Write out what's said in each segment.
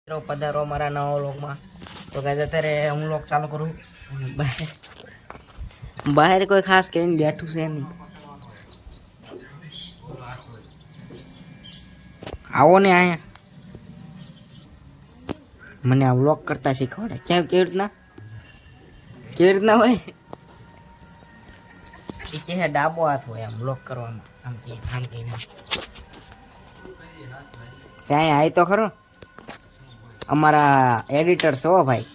પધારો મારા નવા વ્લોગમાં. તો ગાઈસ અત્યારે હું વ્લોગ ચાલુ કરું. બહાર કોઈ ખાસ કરીને બેઠું છે નહીં. આવો ને અહીંયા મને આ વ્લોગ કરતા શીખવાડે. કેવી રીતના હોય એ કે ડાબો હાથ હોય આમ વ્લોગ કરવામાં. આમ કે ત્યાં આય તો ખરો. અમારા એડિટર છે હો ભાઈ,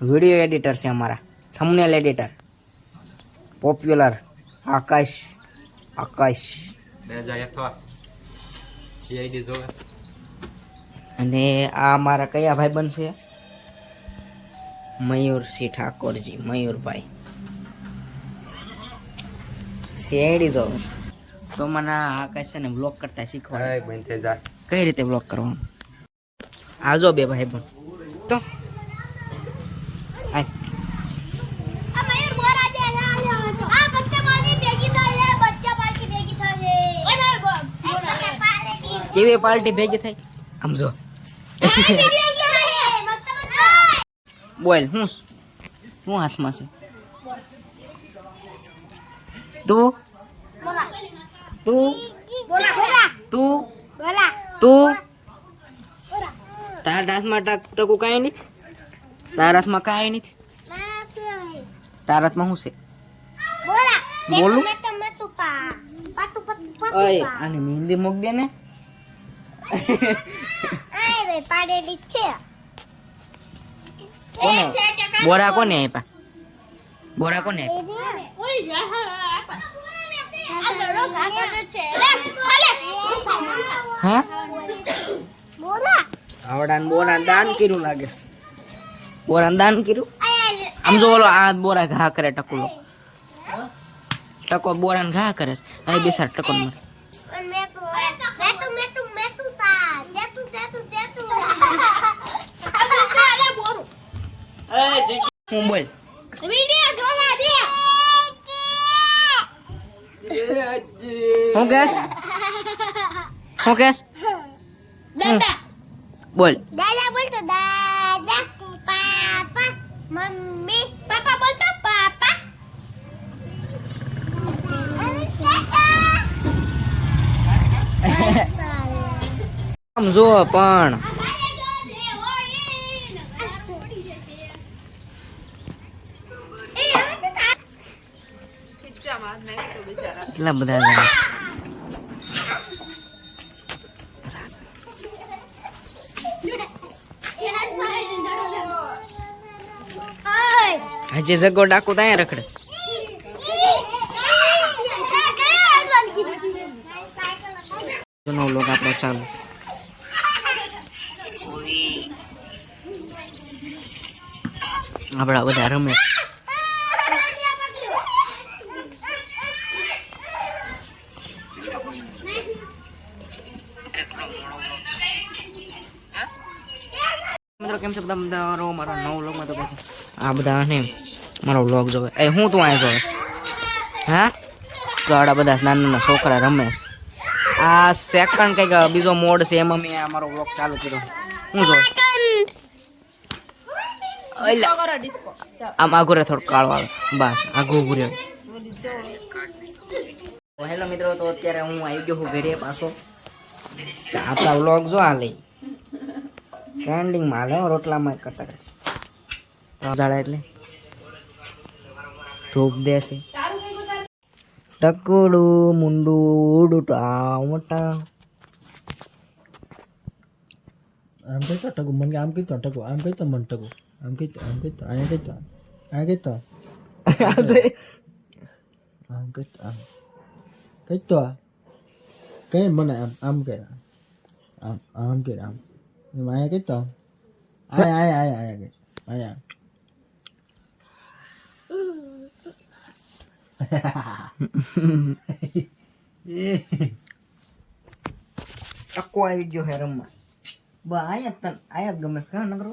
વિડીયો એડિટર છે અમારા, થંબનેલ એડિટર પોપ્યુલર આકાશ. અને આ અમારા કયા ભાઈ બનશે? મયુરસિંહ ઠાકોરજી, મયુરભાઈ શેડી જો. તો મને આકાશ છે ને બ્લોગ કરતા શીખવાડે કઈ રીતે બ્લોગ કરવાનું. આજો બે ભાઈ બન તો કેવી પાર્ટી ભેગી થઈ આમ જો. બોલ શું હાથમાં છે? તું તારા હાથમાં ટકુ કાંઈ નથી. તારા હાથમાં કાંઈ નથી. તારા હાથમાં શું છે? બોલું ઓય આને મહેંદી મૂક દે ને. બોરા કોને આપ્યા? બોરા કોને આપ્યા? આવડા બોરા દાન કર્યું લાગે છે. બોરા દાન કર્યું. આમ જો ઓલો આ બોરા ઘા કરે ટકુલો. ટકો બોરાને ઘા કરે છે. હવે બેસાડ ટકો મારે. હું બોલ હું કેસ બોલ. દાદા બોલતો દાદા, પાપા, મમ્મી. પાપા બોલતો પાપા. આમ જો પણ કેટલા બધા જણા. આજે જગો ડાકુ ત્યાં રખડે. લોક આપણે ચાલુ. આપડા બધા રમે. મિત્રો કેમ છે બધા મારા નવો વ્લોગમાં? તો કહે છે આ બધા ને મારો વ્લોગ જોવે. એ હું તું અહીંયા જોવે? હા તો આડા બધા નાના છોકરા રમે છે. આ સેકન્ડ કંઈક બીજો મોડ છે એમાં મેં અમારો વ્લોગ ચાલુ કર્યો. હું જોવે આમ આઘુરે થોડું કાળો આવે બસ આઘું ઉભું રહ્યું. હેલો મિત્રો, તો અત્યારે હું આવી ગયો છું ઘરે પાછો. આપણા વ્લોગ જો આ લઈ ટ્રેન્ડિંગમાં હાલે રોટલામાં કરતા કરતા એટલે ધૂપ દેશે. ટકડું મુંડું ડૂટા મોટા આમ કઈ તો ટકુ મને આમ કઈ તો ટકુ આમ કઈ તો મન ટકુ આમ કઈ તો અહીંયા કઈ તો આ કઈ તો આમ કઈ તો આમ કઈ તો કઈ મને આમ આમ કર આમ આમ કર આમ અહીંયા કઈ તો આયા કઈ આયા ટકો આવી ગયો હે રમવા. આયા ગમે છે નગરો.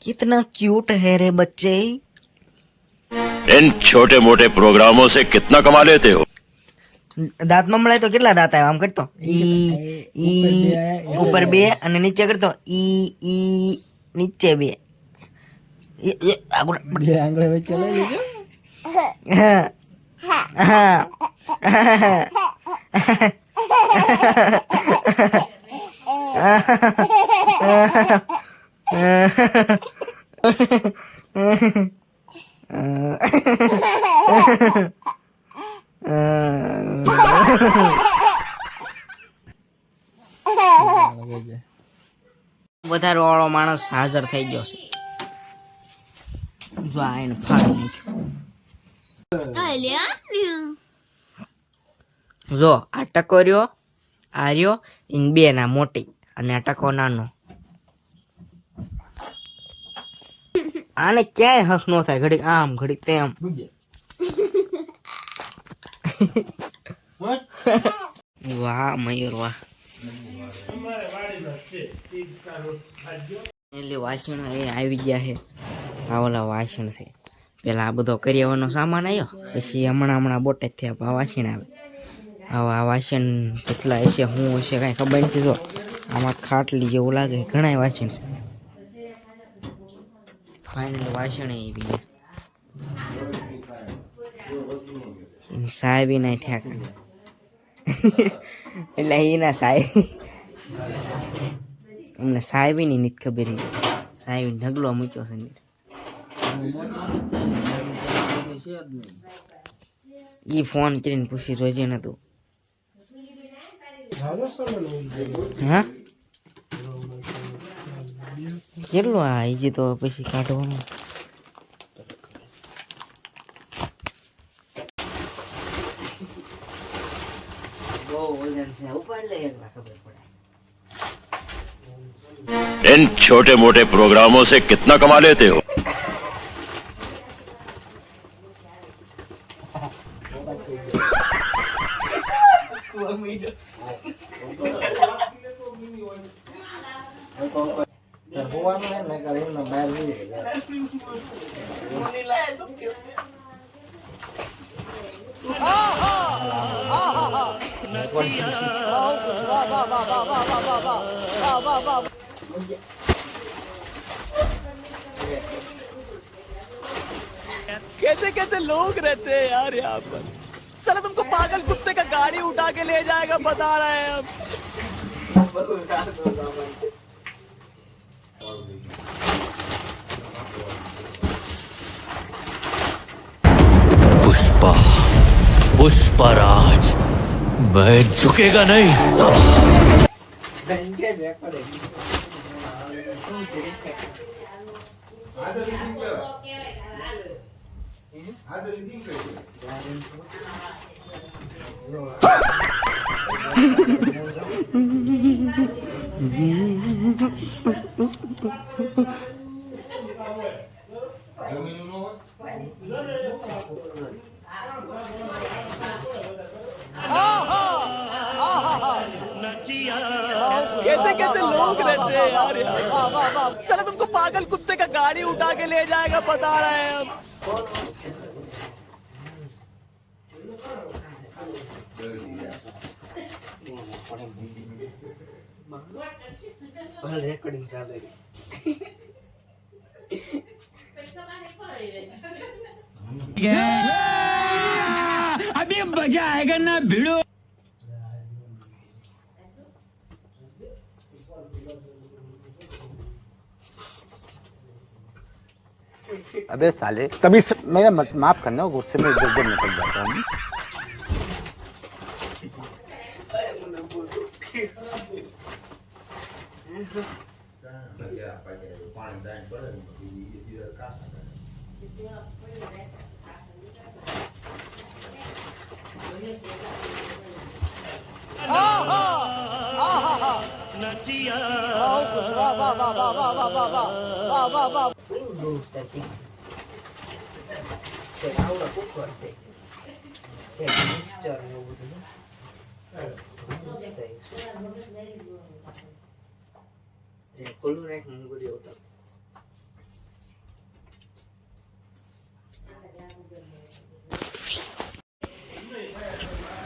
कितना क्यूट है रे बच्चे। इन छोटे मोटे प्रोग्रामों से कितना कमा लेते हो? દાંતમાં મળાય તો કેટલા દાંત આવ્યા આમ કરતો ઈ ઉપર 2 અને નીચે કરતો ઈ નીચે 2 આગળ 2 આંગળી વચ્ચે લઈ લેજો. વધારે વાળો માણસ હાજર થઈ ગયો છે. જો આ એને ફાડી નાખ્યો. જો આ ટકો રહ્યો, આ રહ્યો, ઇન 2 ના મોટી અને આ ટકો નાનો. આને ક્યાંય હક નો થાય, ઘડીક આમ ઘડીક તેમ. વાહ મયુર વાહ. એટલે વાસણ એ આવી ગયા છે. આ ઓલા વાસણ છે. પેલા આ બધો કરિયાવાનો સામાન આવ્યો, પછી હમણાં બોટે થયા આ વાસણ આવે. આ વાસણ કેટલા હશે, શું હશે કાંઈ ખબર નથી. જો આમાં ખાટલી જેવું લાગે, ઘણા વાસણ છે. ફાઇનલી વાસણ આવી ગયા. સાહેબ ના ઠેકા એટલે એના સાહેબ અમને સાહેબી ની નથી ખબર. સાહેબ ઢગલો મૂક્યો છે. ઈ ફોન કરીને પૂછી રોજે નતું. હા કેટલું આ હજી તો પછી કાઢવાનું. બહુ વજન છે, ઉપાડ લે એટલા ખબર પડે. इन छोटे मोटे प्रोग्रामों से कितना कमा लेते हो? कैसे कैसे लोग रहते हैं यार यहाँ पर. चलो तुमको पागल कुत्ते का गाड़ी उठा के ले जाएगा, बता रहे हैं हम. पुष्पा पुष्पराज मैं झुकेगा नहीं साला. कैसे कैसे लोग रहते हैं यार यहाँ. चलो तुमको पागल कुत्ते का गाड़ी उठा के ले जाएगा, बता रहे हैं हम. રેકોર્ડિંગ ચાલે अभी मजा आएगा ना भिड़ो. अबे साले कभी मेरा माफ करना, गुस्से में इधर उधर निकल जाता हूँ.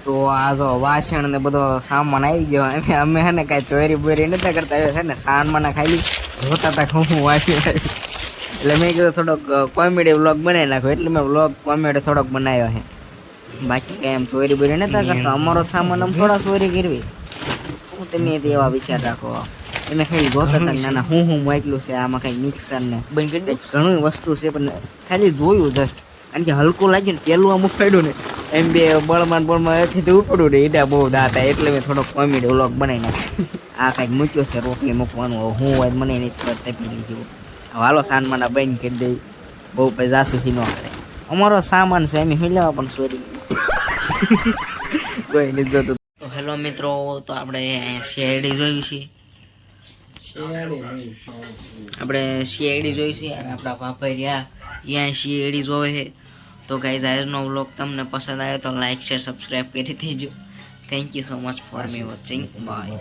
તો આ જો વાસણ ને બધો સામાન આવી ગયો. અમે હે ને કાંઈ ચોરી બોરી નતા કરતા, છે ને સામાન ખાલી જોતા હતા કે હું વાસી એટલે મેં કીધું થોડોક કોમેડી વ્લોગ બનાવી નાખો, એટલે મેં વ્લોગ કોમેડી થોડોક બનાવ્યો છે. બાકી કાંઈ એમ ચોરી બોરી નતા કરતા. અમારો સામાન આમ થોડા ચોરી કરવી, હું તમે એવા વિચાર રાખો. તમે ખાલી જોતા હતા નાના હું મોકલું છે આમાં કાંઈ મિક્સર ને ઘણું વસ્તુ છે, પણ ખાલી જોયું જસ્ટ. કારણ કે હલકું લાગ્યું ને પેલું આમ ઉપાડ્યું ને એમ બે બળમાં એથી ઉપડ્યું ને એડા બહુ દાતા, એટલે મેં થોડોક કોમેડી વ્લોગ બનાવી નાખ્યો. આ કાંઈક મૂક્યો છે રોટલી મૂકવાનું, હું હોય મને નહીં તપી લીધું. હાલો સાનમાના બંધ કરી દઈ, બહુ પછી જાસૂસી ન કરે. અમારો સામાન છે એમ લેવા પણ ચોરી કોઈ નથી જોતું. તો હેલો મિત્રો, તો આપણે શેરડી જોયું છે, આપણે શિયાળી જોઈ છે અને આપણા ભાભાઈ રહ્યા અહીંયા શિયાળી જોવે છે. તો ગાઈઝ આજનો વ્લોગ તમને પસંદ આવ્યો તો લાઈક શેર સબસ્ક્રાઈબ કરી દેજો. Thank you so much for me watching. By.